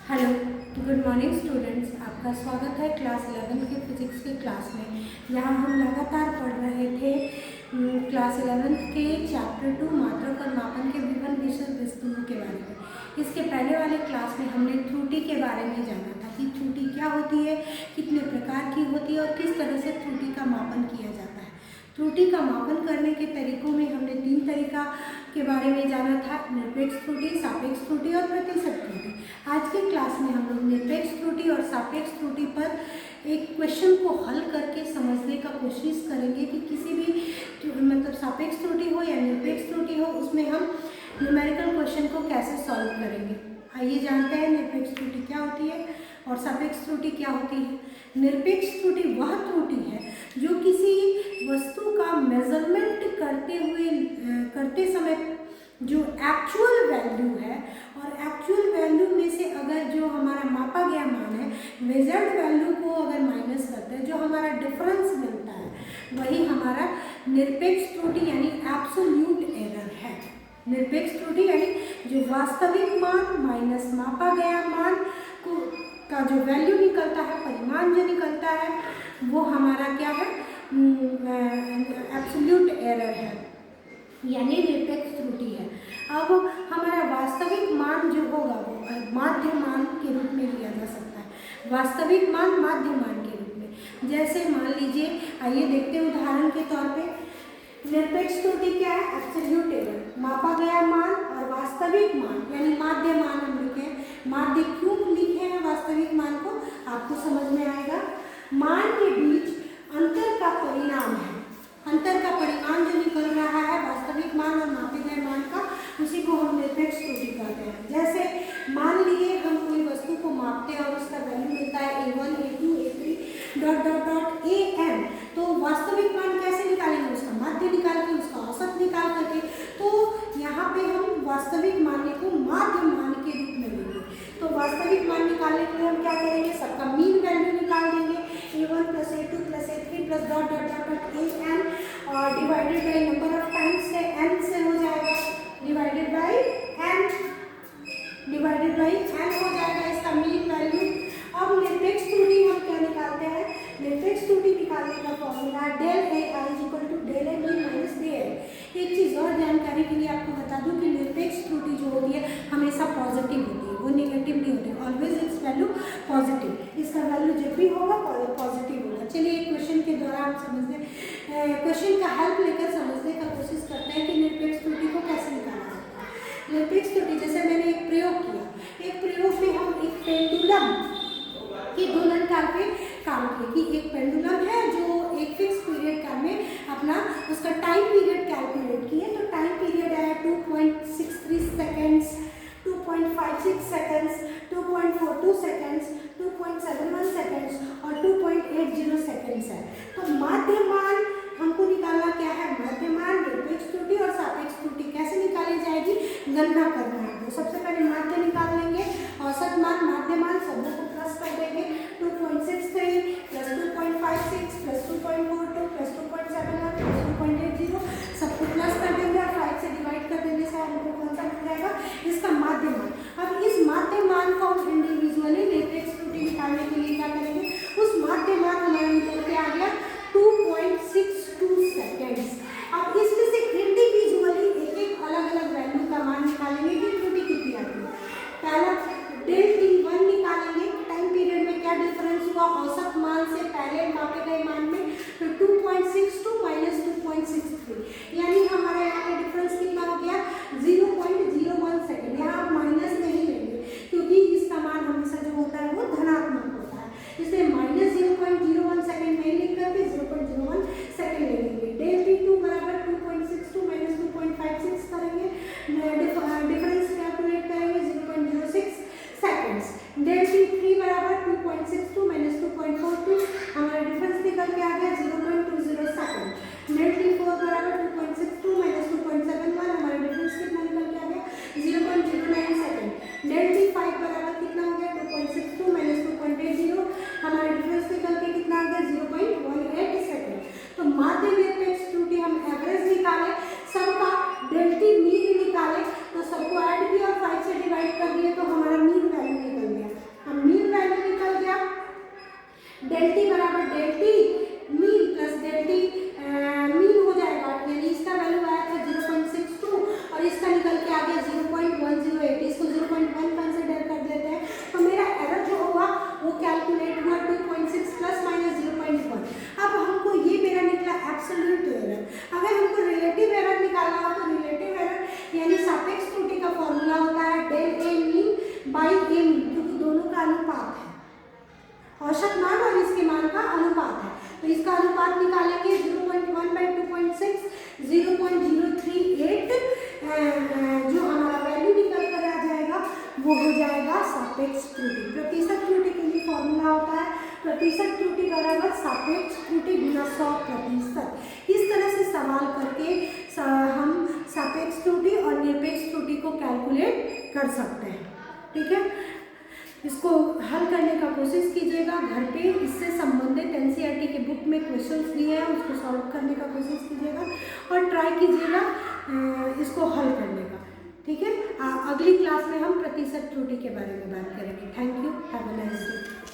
Hello, good morning students. आपका स्वागत है क्लास 11 के फिजिक्स की क्लास में, जहां हम लगातार पढ़ रहे थे क्लास 11 के चैप्टर 2 मात्रक और मापन के विभिन्न विषय वस्तुओं के बारे में। इसके पहले वाले क्लास में हमने त्रुटि के बारे में जाना था कि त्रुटि क्या होती है, कितने प्रकार की होती है और किस तरह से त्रुटि का मापन किया जाता है। त्रुटि का मापन करने के तरीकों में हमने 3 तरीका के बारे में जाना था, निरपेक्ष त्रुटि, सापेक्ष त्रुटि और प्रतिशत त्रुटि। आज के क्लास में हम लोग निरपेक्ष त्रुटि और सापेक्ष त्रुटि पर एक क्वेश्चन को हल करके समझने का कोशिश करेंगे कि किसी भी मतलब सापेक्ष त्रुटि हो या निरपेक्ष त्रुटि हो, उसमें हम न्यूमेरिकल क्वेश्चन को कैसे सॉल्व करेंगे। आइए जानते हैं निरपेक्ष त्रुटि क्या होती है और सापेक्ष त्रुटि क्या होती है। निरपेक्ष त्रुटि वह त्रुटि है जो किसी वस्तु का मेजरमेंट करते समय जो एक्चुअल वैल्यू है और एक्चुअल वैल्यू में से अगर जो हमारा मापा गया मान है मेजर्ड वैल्यू को अगर माइनस करते हैं, जो हमारा डिफरेंस मिलता है, वही हमारा निरपेक्ष त्रुटि यानी एब्सोल्यूट एरर है। निरपेक्ष त्रुटि यानी जो वास्तविक मान माइनस मापा गया मान का जो वैल्यू निकलता है, परिमाण जो निकलता है, वो हमारा क्या है, एब्सोल्यूट एरर है यानी निरपेक्ष त्रुटि है। अब हमारा वास्तविक मान जो होगा वो माध्य मान के रूप में लिया जा सकता है। वास्तविक मान माध्य मान के रूप में, जैसे मान लीजिए, आइए देखते हैं उदाहरण के तौर पे। निरपेक्ष त्रुटि क्या है? एब्सोल्यूट एरर, मापा गया मान और वास्तविक मान यानी माध्य मान हम लिखे हैं। माध्य क्यों लिखे हैं वास्तविक मान को, आपको समझ में आएगा। मान के बीच अंतर का परिणाम है, अंतर का परिमाण जो निकल रहा है वास्तविक मान और मापे गए मान का, उसी को हम निरपेक्ष त्रुटि कहते हैं। जैसे मान लिए हम कोई वस्तु को मापते हैं और उसका वैल्यू मिलता है A1, A2, A3 dot dot dot AM, तो वास्तविक मान कैसे निकालेंगे? उसका माध्य निकाल के, उसका औसत निकाल करके। तो यहाँ पे हम वास्तविक मान को माध्य मान के रूप में लेंगे। तो वास्तविक मान निकालने के लिए हम क्या करेंगे? सबका मीन वैल्यू निकाल देंगे, A1 + A2 + A3 + dot dot dot AM और divided by number of times से n से हो जाएगा, डिवाइडेड बाई n हो जाएगा इसका मीन वैल्यू। अब निरपेक्ष त्रुटि हम क्या निकालते हैं? निरपेक्ष त्रुटि निकालने का formula del AI = del ME - del. एक चीज़ और जानकारी के लिए आपको बता दूं कि निरपेक्ष त्रुटि जो होती है हमेशा पॉजिटिव होती है, वो नेगेटिव नहीं होती। ऑलवेज इट्स वैल्यू पॉजिटिव, इसका वैल्यू जब भी होगा पॉजिटिव होगा। चलिए एक क्वेश्चन के दौरान क्वेश्चन का हेल्प लेकर समझने का कोशिश करते हैं कि निरपेक्ष त्रुटि को कैसे निकाला जाता है। निरपेक्ष त्रुटि, जैसे मैंने एक प्रयोग किया, एक प्रयोग में हम एक पेंडुलम की दोलन काल पे काम किए कि एक पेंडुलम है जो एक फिक्स पीरियड काल में अपना उसका टाइम पीरियड कैलकुलेट किए। तो टाइम पीरियड है 2.63 सेकेंड्स, 2.56 सेकेंड्स, 2.42 सेकेंड्स, 2.71 सेकेंड्स और 2.80 सेकेंड्स है। तो माध्य मान हमको निकालना क्या है? माध्य मान, निरपेक्ष त्रुटि और सापेक्ष त्रुटि कैसे निकाली जाएगी, गणना करना है। तो सबसे पहले माध्य निकाल लेंगे, औसत मान, माध्य मान सबको प्लस कर देंगे। 2.63 + 2.56 + 2.42 + 2.71 + 2.80 सबको प्लस कर देंगे और 5 से डिवाइड कर देने से हमको कौन सा मिल जाएगा? इसका माध्य मान। अब इस माध्य मान को हम इंडिविजुअली निरपेक्ष त्रुटि निकालने के लिए क्या करेंगे? उस माध्य मान हमारा निकल के आ गया 2.62 सेकेंड्स। अब इसमें से इंडिविजुअली एक अलग अलग वैल्यू का मान निकालेंगे कि त्रुटि कितनी आती है। पहला डेल T1 निकालेंगे, टाइम पीरियड में क्या डिफरेंस हुआ औसत मान से पहले मापे गए मान में। तो 2.62 - 2.63 यानी हमारा यहाँ पे डिफरेंस कितना हो गया? 0.01 सेकेंड। यहाँ आप माइनस नहीं लेंगे क्योंकि इसका मान हमेशा जो होता है वो धनात्मक होता है, इसलिए -0.01 सेकेंड नहीं लिख करके 0.01 सेकेंड ले लेंगे। डेल T2 = 2.62 - 2.56 करेंगे, डिफरेंस कैलकुलेट करेंगे 0.06 सेकेंड्स। डेल T3 = 2.62 - 2.42 हमारा डिफरेंस निकल के आ गया 0.20 सेकेंड। डेल T4 = 2.62 - 2.71 हमारा डिफरेंस कितना निकल के आ गया? 0.09 सेकेंड। डेल T5 = कितना हो गया? 2.62 - 2.80 हमारा डिफरेंस निकल के कितना आ गया? 0.18 सेकेंड। तो माध्य निरपेक्ष त्रुटि हम एवरेज निकाले, सबका डेल T मीन निकाले, तो सबको ऐड किया और 5 से डिवाइड कर दिए तो हमारा मीन वैल्यू निकल गया। रिलेटिव मीन हो जाएगा, यानी इसका वैल्यू आया था 0.62 और इसका निकल के आ गया 0.108, इसको 0.1 कंसिडर कर देते हैं, तो मेरा एरर जो होगा वो कैलकुलेट हुआ 2.6 प्लस माइनस 0.1। अब हमको ये मेरा निकला एब्सोल्यूट एरर। अगर हमको रिलेटिव एरर निकालना हो तो रिलेटिव एरर यानी सापेक्ष त्रुटि का फॉर्मूला होता है del A mean by A mean, क्योंकि दोनों का अनुपात है, औसत मान और इसके मान का अनुपात है, तो इसका अनुपात निकालेंगे 0.1 बाई 2.6 0.038, जो हमारा वैल्यू निकल कर आ जाएगा वो हो जाएगा सापेक्ष त्रुटि। प्रतिशत त्रुटि के लिए फॉर्मूला होता है प्रतिशत त्रुटि बराबर सापेक्ष त्रुटि गुना 100%। इस तरह से सवाल करके हम सापेक्ष त्रुटि और निरपेक्ष त्रुटि को कैलकुलेट कर सकते हैं। ठीक है, इसको हल करने का कोशिश कीजिएगा घर पे, इससे संबंधित एनसीईआरटी के बुक में क्वेश्चंस दिए हैं उसको सॉल्व करने का कोशिश कीजिएगा और ट्राई कीजिएगा इसको हल करने का। ठीक है, अगली क्लास में हम प्रतिशत त्रुटि के बारे में बात करेंगे। Thank you, have a nice day.